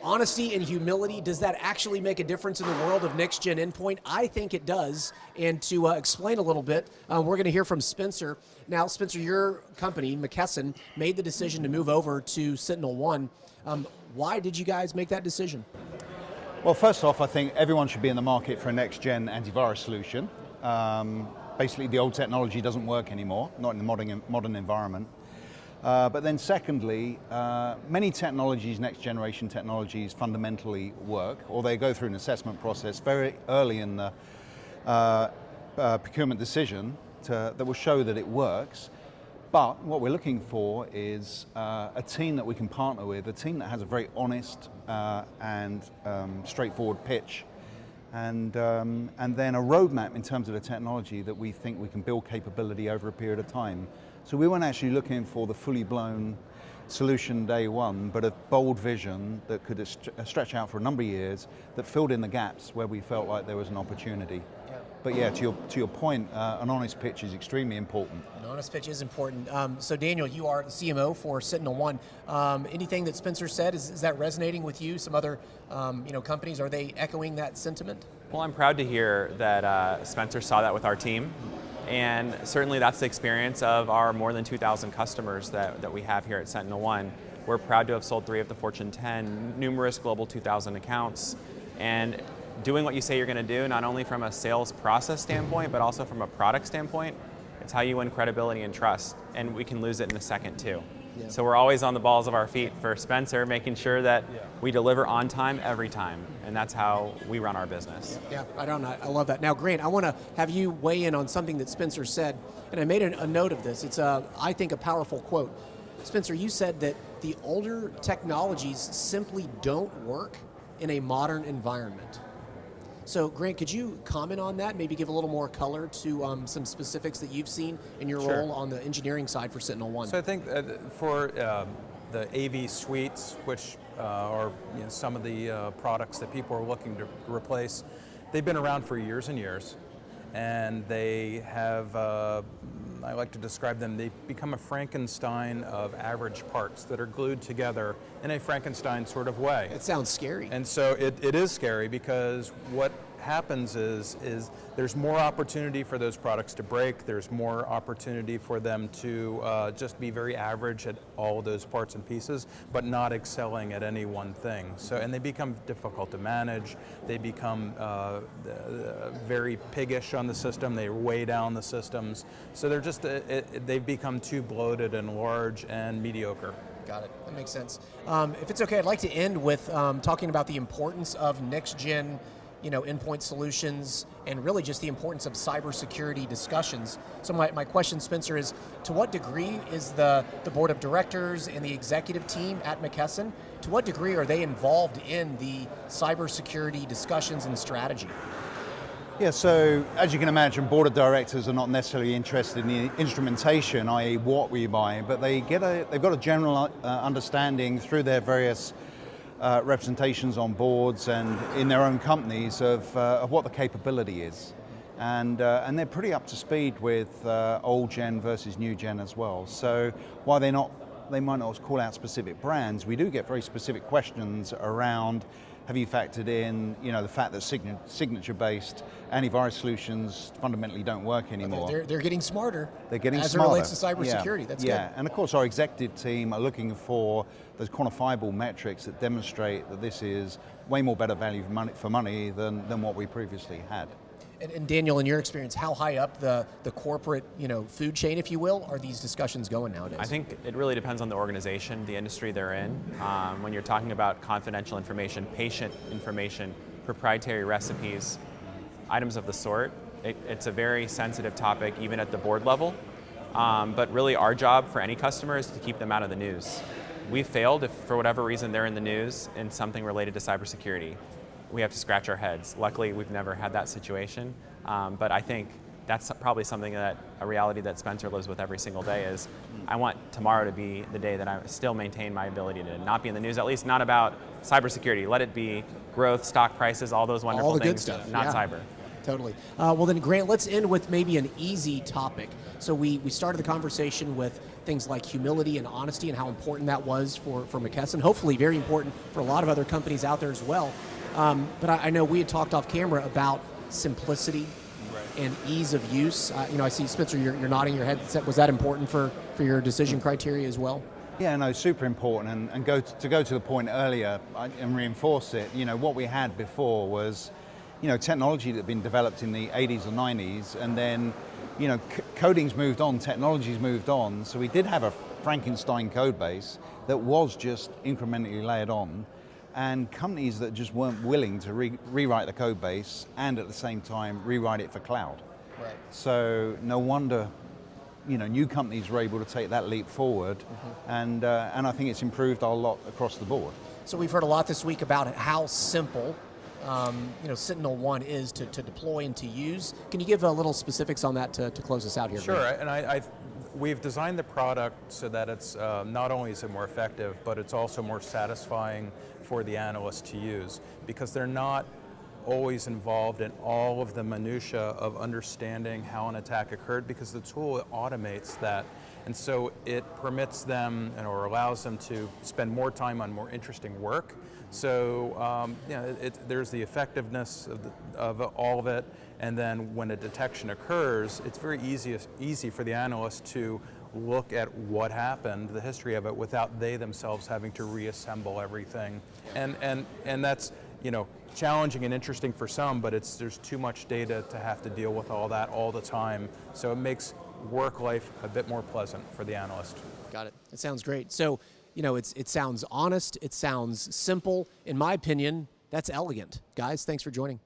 Honesty and humility, does that actually make a difference in the world of next-gen endpoint? I think it does, and to explain a little bit, we're going to hear from Spencer. Now, Spencer, your company, McKesson, made the decision to move over to SentinelOne. Why did you guys make that decision? Well, first off, I think everyone should be in the market for a next-gen antivirus solution. Basically, the old technology doesn't work anymore, not in the modern environment. But then secondly, many technologies, next generation technologies, fundamentally work, or they go through an assessment process very early in the procurement decision that will show that it works. But what we're looking for is a team that we can partner with, a team that has a very honest and straightforward pitch, and then a roadmap in terms of the technology that we think we can build capability over a period of time. So we weren't actually looking for the fully blown solution day one, but a bold vision that could stretch out for a number of years that filled in the gaps where we felt like there was an opportunity. Yeah. But yeah, to your point, an honest pitch is extremely important. An honest pitch is important. So Daniel, you are the CMO for SentinelOne. Anything that Spencer said, is that resonating with you? Some other companies, are they echoing that sentiment? Well, I'm proud to hear that Spencer saw that with our team. And certainly that's the experience of our more than 2,000 customers that we have here at SentinelOne. We're proud to have sold 3 of the Fortune 10, numerous Global 2000 accounts, and doing what you say you're going to do, not only from a sales process standpoint, but also from a product standpoint. It's how you win credibility and trust, and we can lose it in a second too. Yeah. So we're always on the balls of our feet for Spencer, making sure that we deliver on time every time, and that's how we run our business. Yeah, I love that. Now, Grant, I want to have you weigh in on something that Spencer said, and I made a note of this. It's, I think, a powerful quote. Spencer, you said that the older technologies simply don't work in a modern environment. So, Grant, could you comment on that, maybe give a little more color to some specifics that you've seen in your role on the engineering side for SentinelOne? So I think for the AV suites, which are some of the products that people are looking to replace, they've been around for years and years, and they have, I like to describe them, they've become a Frankenstein of average parts that are glued together in a Frankenstein sort of way. It sounds scary. And so it is scary, because what happens is there's more opportunity for those products to break, there's more opportunity for them to just be very average at all of those parts and pieces, but not excelling at any one thing. So, and they become difficult to manage, they become very piggish on the system, they weigh down the systems, so they're just, they've become too bloated and large and mediocre. Got it, that makes sense. If it's okay, I'd like to end with talking about the importance of next-gen endpoint solutions, and really just the importance of cybersecurity discussions. So my question, Spencer, is to what degree is the board of directors and the executive team at McKesson, to what degree are they involved in the cybersecurity discussions and strategy? Yeah, so as you can imagine, board of directors are not necessarily interested in the instrumentation, i.e. what we buy, but they've got a general understanding through their various representations on boards and in their own companies of what the capability is. And they're pretty up to speed with old gen versus new gen as well. So while they might not call out specific brands, we do get very specific questions around, have you factored in the fact that signature-based antivirus solutions fundamentally don't work anymore? They're getting smarter. They're getting as smarter. It relates to cybersecurity. That's good. Yeah, and of course our executive team are looking for those quantifiable metrics that demonstrate that this is way more better value for money than what we previously had. And Daniel, in your experience, how high up the corporate food chain, if you will, are these discussions going nowadays? I think it really depends on the organization, the industry they're in. When you're talking about confidential information, patient information, proprietary recipes, items of the sort, it's a very sensitive topic even at the board level. But really our job for any customer is to keep them out of the news. We've failed if for whatever reason they're in the news in something related to cybersecurity. We have to scratch our heads. Luckily, we've never had that situation, but I think that's probably something a reality that Spencer lives with every single day is, I want tomorrow to be the day that I still maintain my ability to not be in the news, at least not about cybersecurity. Let it be growth, stock prices, all those wonderful all the things, good stuff. not cyber. Totally. Well then, Grant, let's end with maybe an easy topic. So we started the conversation with things like humility and honesty and how important that was for McKesson. Hopefully very important for a lot of other companies out there as well. But I know we had talked off camera about simplicity and ease of use. I see, Spencer, you're nodding your head. Was that important for your decision criteria as well? Yeah, no, super important. And go to the point earlier and reinforce it, what we had before was, technology that had been developed in the 80s or 90s, and then, coding's moved on, technology's moved on, so we did have a Frankenstein code base that was just incrementally layered on, and companies that just weren't willing to rewrite the code base and at the same time rewrite it for cloud. Right. So no wonder, new companies were able to take that leap forward, and I think it's improved a lot across the board. So we've heard a lot this week about how simple SentinelOne is to deploy and to use. Can you give a little specifics on that to close us out here? Sure, and we've designed the product so that it's not only is it more effective, but it's also more satisfying for the analyst to use, because they're not always involved in all of the minutia of understanding how an attack occurred, because the tool automates that, and so it permits them or allows them to spend more time on more interesting work. So there's the effectiveness of all of it, and then when a detection occurs, it's very easy for the analyst to look at what happened, the history of it, without they themselves having to reassemble everything. And that's challenging and interesting for some, but there's too much data to have to deal with all that all the time. So it makes work life a bit more pleasant for the analyst. Got it. It sounds great. So, it sounds honest, it sounds simple. In my opinion, that's elegant. Guys, thanks for joining.